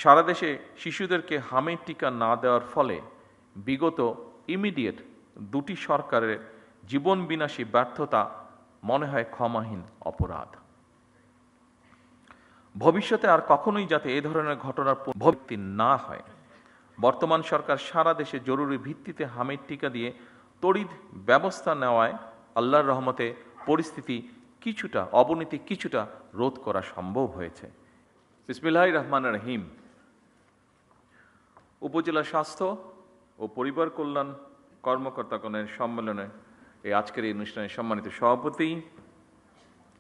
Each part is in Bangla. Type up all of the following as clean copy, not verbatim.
সারা দেশে শিশুদেরকে হামের টিকা না দেওয়ার ফলে বিগত ইমিডিয়েট দুটি সরকারের জীবন বিনাশী ব্যর্থতা মনে হয় ক্ষমাহীন অপরাধ। ভবিষ্যতে আর কখনোই যাতে এ ধরনের ঘটনার পুনরাবৃত্তি না হয়, বর্তমান সরকার সারা দেশে জরুরি ভিত্তিতে হামের টিকা দিয়ে তড়িৎ ব্যবস্থা নেওয়ায় আল্লাহর রহমতে পরিস্থিতি অবনতি কিছুটা রোধ করা সম্ভব হয়েছে। বিসমিল্লাহির রহমানির রহিম। উপজেলা স্বাস্থ্য ও পরিবার কল্যাণ কর্মকর্তাগণের সম্মেলনে আজকের এই অনুষ্ঠানের সম্মানিত সভাপতি,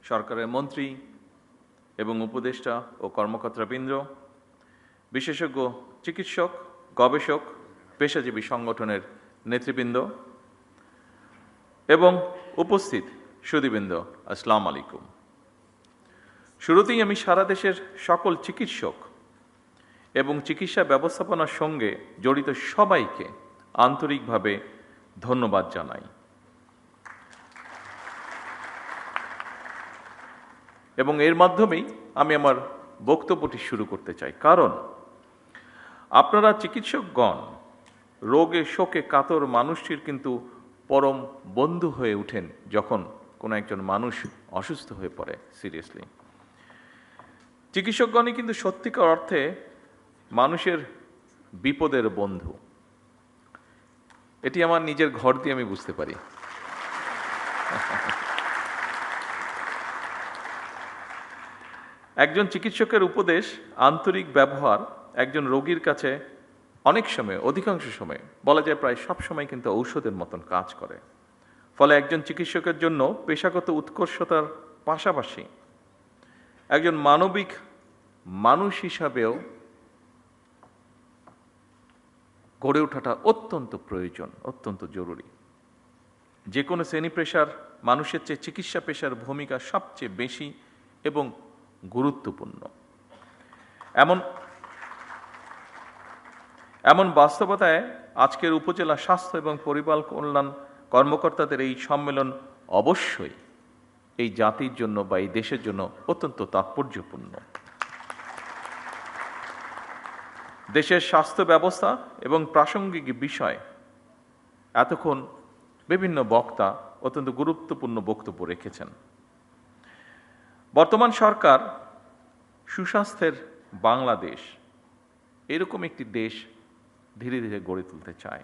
সরকারের মন্ত্রী এবং উপদেষ্টা ও কর্মকর্তাবৃন্দ, বিশেষজ্ঞ চিকিৎসক, গবেষক, পেশাজীবী সংগঠনের নেতৃবৃন্দ এবং উপস্থিত সুধীবৃন্দ, আসসালামু আলাইকুম। শুরুতেই আমি সারা দেশের সকল চিকিৎসক এবং চিকিৎসা ব্যবস্থাপনার সঙ্গে জড়িত সবাইকে আন্তরিকভাবে ধন্যবাদ জানাই এবং এর মাধ্যমেই আমি আমার বক্তব্যটি শুরু করতে চাই। কারণ আপনারা চিকিৎসকগণ রোগে শোকে কাতর মানুষটির কিন্তু পরম বন্ধু হয়ে ওঠেন যখন কোনো একজন মানুষ অসুস্থ হয়ে পড়ে সিরিয়াসলি। চিকিৎসকগণই কিন্তু সত্যিকার অর্থে মানুষের বিপদের বন্ধু। এটি আমার নিজের ঘর দিয়ে আমি বুঝতে পারি। একজন চিকিৎসকের উপদেশ, আন্তরিক ব্যবহার একজন রোগীর কাছে অনেক সময়, অধিকাংশ সময় বলা যায় প্রায় সব সময় কিন্তু ঔষধের মতন কাজ করে। ফলে একজন চিকিৎসকের জন্য পেশাগত উৎকর্ষতার পাশাপাশি একজন মানবিক মানুষ হিসাবেও গড়ে ওঠাটা অত্যন্ত প্রয়োজন, অত্যন্ত জরুরি। যে কোনো শ্রেণী পেশার মানুষের চেয়ে চিকিৎসা পেশার ভূমিকা সবচেয়ে বেশি এবং গুরুত্বপূর্ণ। এমন বাস্তবতায় আজকের উপজেলা স্বাস্থ্য এবং পরিবার কল্যাণ কর্মকর্তাদের এই সম্মেলন অবশ্যই এই জাতির জন্য বা এই দেশের জন্য অত্যন্ত তাৎপর্যপূর্ণ। দেশের স্বাস্থ্য ব্যবস্থা এবং প্রাসঙ্গিক বিষয় এতক্ষণ বিভিন্ন বক্তা অত্যন্ত গুরুত্বপূর্ণ বক্তব্য রেখেছেন। বর্তমান সরকার সুস্বাস্থ্যের বাংলাদেশ এরকম একটি দেশ ধীরে ধীরে গড়ে তুলতে চায়।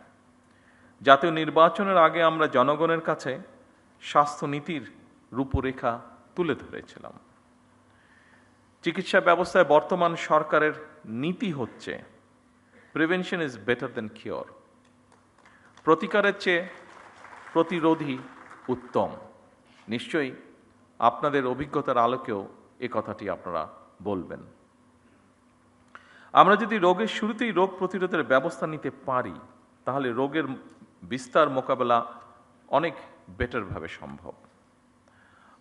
জাতীয় নির্বাচনের আগে আমরা জনগণের কাছে স্বাস্থ্যনীতির রূপরেখা তুলে ধরেছিলাম। চিকিৎসা ব্যবস্থায় বর্তমান সরকারের নীতি হচ্ছে prevention is better than cure. প্রতিকারের চেয়ে প্রতিরোধী উত্তম। নিশ্চয়ই আপনাদের অভিজ্ঞতার আলোকেও এ কথাটি আপনারা বলবেন। আমরা যদি রোগের শুরুতেই রোগ প্রতিরোধের ব্যবস্থা নিতে পারি, তাহলে রোগের বিস্তার মোকাবেলা অনেক বেটারভাবে সম্ভব।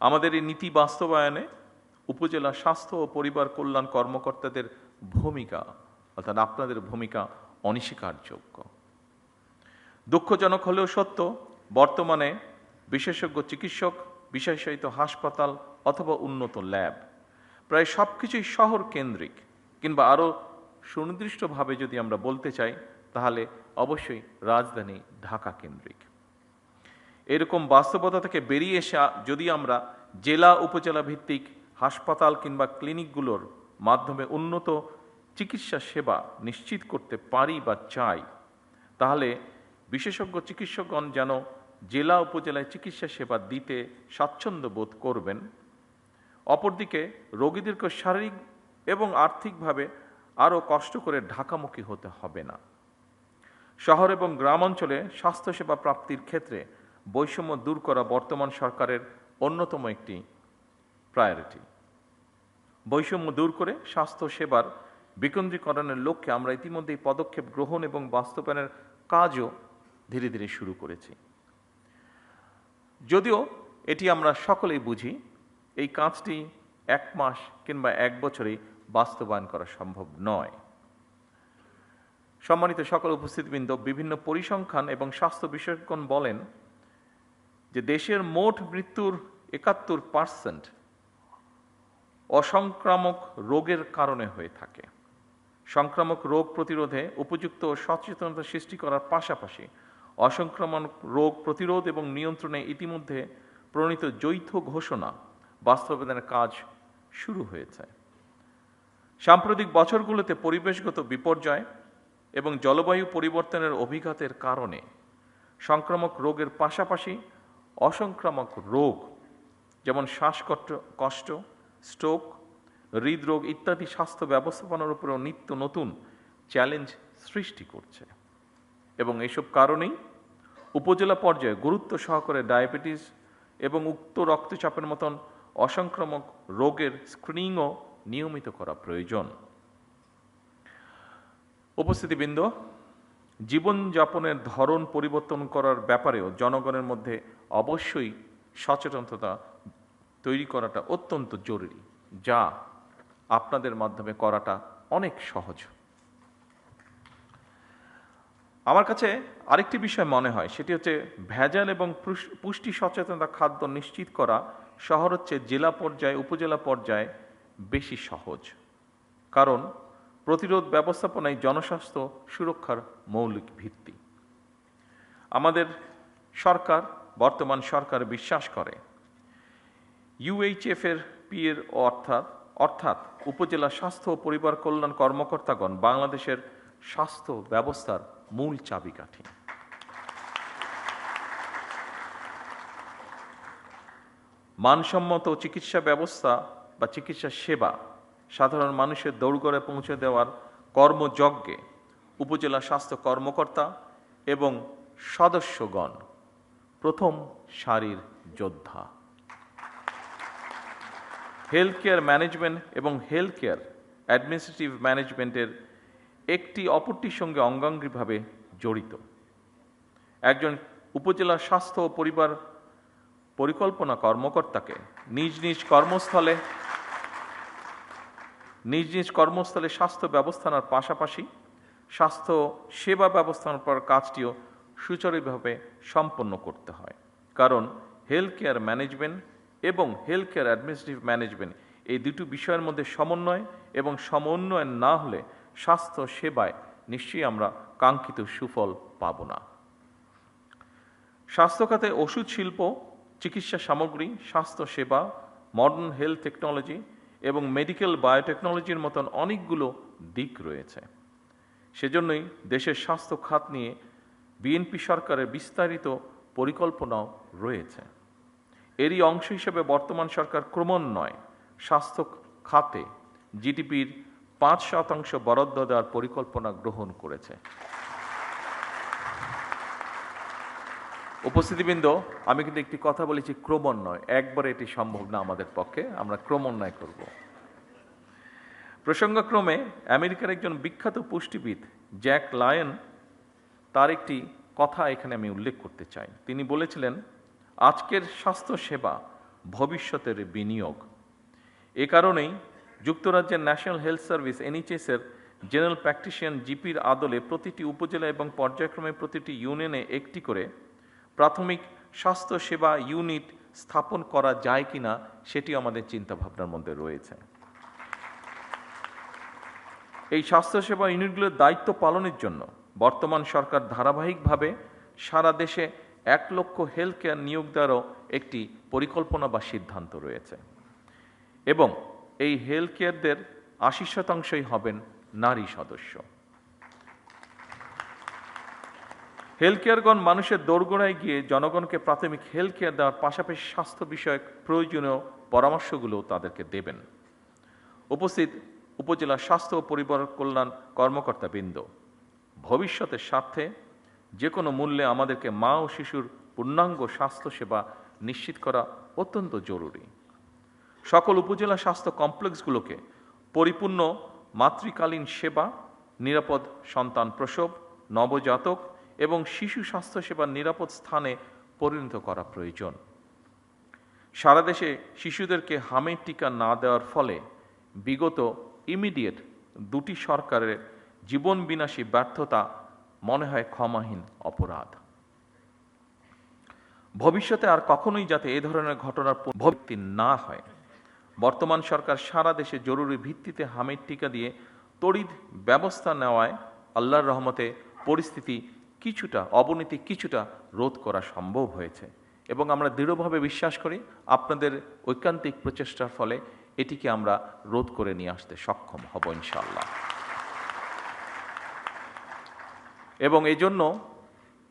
আমাদের এই নীতি বাস্তবায়নে উপজেলা স্বাস্থ্য ও পরিবার কল্যাণ কর্মকর্তাদের ভূমিকা, অর্থাৎ আপনাদের ভূমিকা অনস্বীকারযোগ্য। দুঃখজনক হলেও সত্য, বর্তমানে বিশেষজ্ঞ চিকিৎসক, বিশেষায়িত হাসপাতাল অথবা উন্নত ল্যাব প্রায় সব কিছুই শহর কেন্দ্রিক, কিংবা আরও সুনির্দিষ্টভাবে যদি আমরা বলতে চাই তাহলে অবশ্যই রাজধানী ঢাকা কেন্দ্রিক। এরকম বাস্তবতা থেকে বেরিয়ে এসে যদি আমরা জেলা উপজেলা ভিত্তিক হাসপাতাল কিংবা ক্লিনিকগুলোর মাধ্যমে উন্নত চিকিৎসা সেবা নিশ্চিত করতে পারি বা চাই, তাহলে বিশেষজ্ঞ চিকিৎসকগণ যেন জেলা উপজেলায় চিকিৎসা সেবা দিতে স্বাচ্ছন্দ্য বোধ করবেন। অপরদিকে রোগীদেরকে শারীরিক এবং আর্থিকভাবে আরও কষ্ট করে ঢাকামুখী হতে হবে না। শহর এবং গ্রাম অঞ্চলে স্বাস্থ্যসেবা প্রাপ্তির ক্ষেত্রে বৈষম্য দূর করা বর্তমান সরকারের অন্যতম একটি প্রায়োরিটি। বৈষম্য দূর করে স্বাস্থ্যসেবার বিকেন্দ্রীকরণের লক্ষ্যে আমরা ইতিমধ্যেই পদক্ষেপ গ্রহণ এবং বাস্তবায়নের কাজও ধীরে ধীরে শুরু করেছি। যদিও এটি আমরা সকলেই বুঝি, এই কাজটি 1 মাস কিংবা 1 বছরেই বাস্তবায়ন করা সম্ভব নয়। সম্মানিত সকল উপস্থিতবৃন্দ, বিভিন্ন পরিসংখ্যান এবং স্বাস্থ্য বিশেষজ্ঞগণ বলেন যে দেশের মোট মৃত্যুর 71% অসংক্রামক রোগের কারণে হয়ে থাকে। সংক্রামক রোগ প্রতিরোধে উপযুক্ত সচেতনতা সৃষ্টি করার পাশাপাশি অসংক্রামক রোগ প্রতিরোধ এবং নিয়ন্ত্রণে ইতিমধ্যে প্রণীত যৌথ ঘোষণা বাস্তবায়নের কাজ শুরু হয়েছে। সাম্প্রতিক বছরগুলোতে পরিবেশগত বিপর্যয় এবং জলবায়ু পরিবর্তনের অভিঘাতের কারণে সংক্রামক রোগের পাশাপাশি অসংক্রামক রোগ যেমন শ্বাসকষ্ট, স্ট্রোক, হৃদরোগ ইত্যাদি স্বাস্থ্য ব্যবস্থাপনার উপরেও নিত্য নতুন চ্যালেঞ্জ সৃষ্টি করছে এবং এসব কারণেই উপজেলা পর্যায়ে গুরুত্ব সহকারে ডায়াবেটিস এবং উচ্চ রক্তচাপের মতন অসংক্রামক রোগের স্ক্রিনিংও নিয়মিত করা প্রয়োজন। উপস্থিতিবৃন্দ, জীবনযাপনের ধরন পরিবর্তন করার ব্যাপারেও জনগণের মধ্যে অবশ্যই সচেতনতা তৈরি করাটা অত্যন্ত জরুরি, যা আপনাদের মাধ্যমে করাটা অনেক সহজ। আমার কাছে আরেকটি বিষয় মনে হয়, সেটি হচ্ছে ভেজাল এবং পুষ্টি সচেতনতা খাদ্য নিশ্চিত করা শহর হচ্ছে জেলা পর্যায়ে, উপজেলা পর্যায়ে বেশি সহজ, কারণ প্রতিরোধ ব্যবস্থাপনায় জনস্বাস্থ্য সুরক্ষার মৌলিক ভিত্তি। আমাদের সরকার, বর্তমান সরকার বিশ্বাস করে UHF এর PA অর্থাৎ উপজেলা স্বাস্থ্য ও পরিবার কল্যাণ কর্মকর্তাগণ বাংলাদেশের স্বাস্থ্য ব্যবস্থার মূল চাবিকাঠি। মানসম্মত চিকিৎসা ব্যবস্থা বা চিকিৎসা সেবা সাধারণ মানুষের দৌড়গড়ে পৌঁছে দেওয়ার কর্মযজ্ঞে উপজেলা স্বাস্থ্য কর্মকর্তা এবং সদস্যগণ প্রথম সারির যোদ্ধা। হেলথ কেয়ার ম্যানেজমেন্ট এবং হেলথ কেয়ার অ্যাডমিনিস্ট্রেটিভ ম্যানেজমেন্টের একটি অপরটির সঙ্গে অঙ্গাঙ্গিভাবে জড়িত। একজন উপজেলা স্বাস্থ্য ও পরিবার পরিকল্পনা কর্মকর্তাকে নিজ নিজ কর্মস্থলে স্বাস্থ্য ব্যবস্থার পাশাপাশি স্বাস্থ্য সেবা ব্যবস্থাপনার কাজটিও সুচারুভাবে সম্পন্ন করতে হয়, কারণ হেলথ কেয়ার ম্যানেজমেন্ট এবং হেলথ কেয়ার অ্যাডমিনিস্ট্রেটিভ ম্যানেজমেন্ট এই দুটো বিষয়ের মধ্যে সমন্বয় এবং সমন্বয় না হলে স্বাস্থ্য সেবায় নিশ্চয়ই আমরা কাঙ্ক্ষিত সুফল পাব না। স্বাস্থ্য খাতে ওষুধ শিল্প, চিকিৎসা সামগ্রী, স্বাস্থ্য সেবা, মডার্ন হেলথ টেকনোলজি এবং মেডিকেল বায়োটেকনোলজির মতন অনেকগুলো দিক রয়েছে। সেজন্যই দেশের স্বাস্থ্য খাত নিয়ে বিএনপি সরকারের বিস্তারিত পরিকল্পনাও রয়েছে। এরই অংশ হিসেবে বর্তমান সরকার ক্রমান্বয়ে স্বাস্থ্য খাতে জিডিপির 5% বরাদ্দ দেওয়ার পরিকল্পনা গ্রহণ করেছে। উপস্থিতিবৃন্দ, আমি কিন্তু একটি কথা বলেছি ক্রমান্বয়, একবারে এটি সম্ভব না আমাদের পক্ষে, আমরা ক্রমান্বয় করব। প্রসঙ্গক্রমে আমেরিকার একজন বিখ্যাত পুষ্টিবিদ জ্যাক লায়ন, তার একটি কথা এখানে আমি উল্লেখ করতে চাই। তিনি বলেছিলেন, আজকের স্বাস্থ্য সেবা ভবিষ্যতের বিনিয়োগ। এ কারণেই যুক্তরাজ্যের ন্যাশনাল হেলথ সার্ভিস NHS এর জেনারেল প্র্যাকটিশিয়ান জিপির আদলে প্রতিটি উপজেলা এবং পর্যায়ক্রমে প্রতিটি ইউনিয়নে একটি করে প্রাথমিক স্বাস্থ্য সেবা ইউনিট স্থাপন করা যায় কিনা সেটি আমাদের চিন্তাভাবনার মধ্যে রয়েছে। এই স্বাস্থ্যসেবা ইউনিটগুলোর দায়িত্ব পালনের জন্য বর্তমান সরকার ধারাবাহিকভাবে সারা দেশে 1 লক্ষ হেলথ কেয়ার নিয়োগ দেওয়ারও একটি পরিকল্পনা বা সিদ্ধান্ত রয়েছে এবং এই হেলথ কেয়ারদের 80% হবেন নারী সদস্য। হেলথ কেয়ারগণ মানুষের দোরগোড়ায় গিয়ে জনগণকে প্রাথমিক হেলথ কেয়ার দেওয়ার পাশাপাশি স্বাস্থ্য বিষয়ক প্রয়োজনীয় পরামর্শগুলো তাদেরকে দেবেন। উপস্থিত উপজেলা স্বাস্থ্য ও পরিবার কল্যাণ কর্মকর্তাবৃন্দ, ভবিষ্যতের স্বার্থে যে কোনো মূল্যে আমাদেরকে মা ও শিশুর পূর্ণাঙ্গ স্বাস্থ্যসেবা নিশ্চিত করা অত্যন্ত জরুরি। সকল উপজেলা স্বাস্থ্য কমপ্লেক্সগুলোকে পরিপূর্ণ মাতৃকালীন সেবা, নিরাপদ সন্তান প্রসব, নবজাতক এবং শিশু স্বাস্থ্যসেবার নিরাপদ স্থানে পরিণত করা প্রয়োজন। সারা দেশে শিশুদেরকে হামের টিকা না দেওয়ার ফলে বিগত ইমিডিয়েট 2টি সরকারের জীবন বিনাশী ব্যর্থতা মনে হয় ক্ষমাহীন অপরাধ। ভবিষ্যতে আর কখনোই যাতে এ ধরনের ঘটনার পুনরাবৃত্তি না হয়, বর্তমান সরকার সারা দেশে জরুরি ভিত্তিতে হামের টিকা দিয়ে তড়িৎ ব্যবস্থা নেওয়ায় আল্লাহর রহমতে পরিস্থিতি অবনতি কিছুটা রোধ করা সম্ভব হয়েছে এবং আমরা দৃঢ়ভাবে বিশ্বাস করি আপনাদের ঐকান্তিক প্রচেষ্টার ফলে এটিকে আমরা রোধ করে নিয়ে আসতে সক্ষম হব ইনশাআল্লাহ। এবং এই জন্য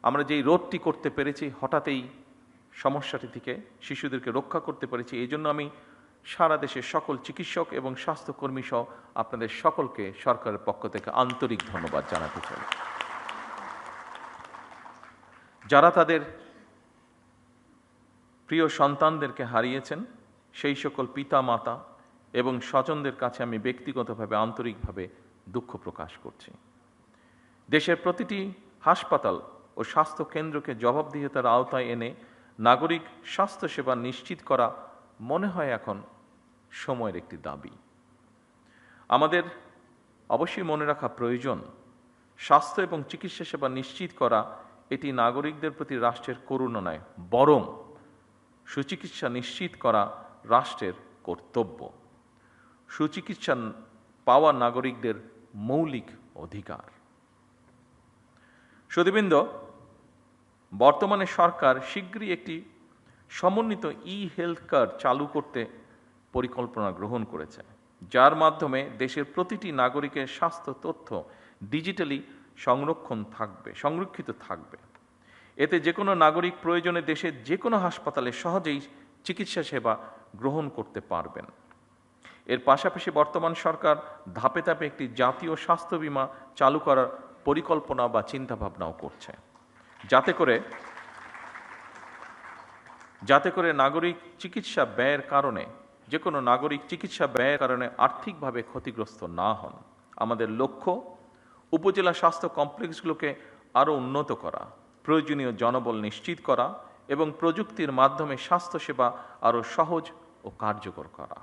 আমরা যেই রোধটি করতে পেরেছি, হঠাৎই সমস্যাটি থেকে শিশুদেরকে রক্ষা করতে পেরেছি, এই জন্য আমি সারা দেশের সকল চিকিৎসক এবং স্বাস্থ্যকর্মী সহ আপনাদের সকলকে সরকারের পক্ষ থেকে আন্তরিক ধন্যবাদ জানাতে চাই। যারা তাদের প্রিয় সন্তানদেরকে হারিয়েছেন সেই সকল পিতা মাতা এবং স্বজনদের কাছে আমি ব্যক্তিগতভাবে আন্তরিকভাবে দুঃখ প্রকাশ করছি। দেশের প্রতিটি হাসপাতাল ও স্বাস্থ্য কেন্দ্রকে জবাবদিহিতার আওতায় এনে নাগরিক স্বাস্থ্যসেবা নিশ্চিত করা মনে হয় এখন সময়ের একটি দাবি। আমাদের অবশ্যই মনে রাখা প্রয়োজন, স্বাস্থ্য এবং চিকিৎসা সেবা নিশ্চিত করা এটি নাগরিকদের প্রতি রাষ্ট্রের করুণা নয়, বরং সুচিকিৎসা নিশ্চিত করা রাষ্ট্রের কর্তব্য। সুচিকিৎসা পাওয়া নাগরিকদের মৌলিক অধিকার। সুধীবৃন্দ, বর্তমানে সরকার শীঘ্রই একটি সমন্বিত হেলথ কার্ড চালু করতে পরিকল্পনা গ্রহণ করেছে, যার মাধ্যমে দেশের প্রতিটি নাগরিকের স্বাস্থ্য তথ্য ডিজিটালি সংরক্ষিত থাকবে। এতে যে কোনো নাগরিক প্রয়োজনে দেশের যে কোনো হাসপাতালে সহজেই চিকিৎসা সেবা গ্রহণ করতে পারবেন। এর পাশাপাশি বর্তমান সরকার ধাপে ধাপে একটি জাতীয় স্বাস্থ্য বীমা চালু করার পরিকল্পনা বা চিন্তাভাবনাও করছে, যাতে করে নাগরিক চিকিৎসা ব্যয়ের কারণে আর্থিকভাবে ক্ষতিগ্রস্ত না হন। আমাদের লক্ষ্য উপজেলা স্বাস্থ্য কমপ্লেক্সগুলোকে আরও উন্নত করা, প্রয়োজনীয় জনবল নিশ্চিত করা এবং প্রযুক্তির মাধ্যমে স্বাস্থ্যসেবা আরও সহজ ও কার্যকর করা।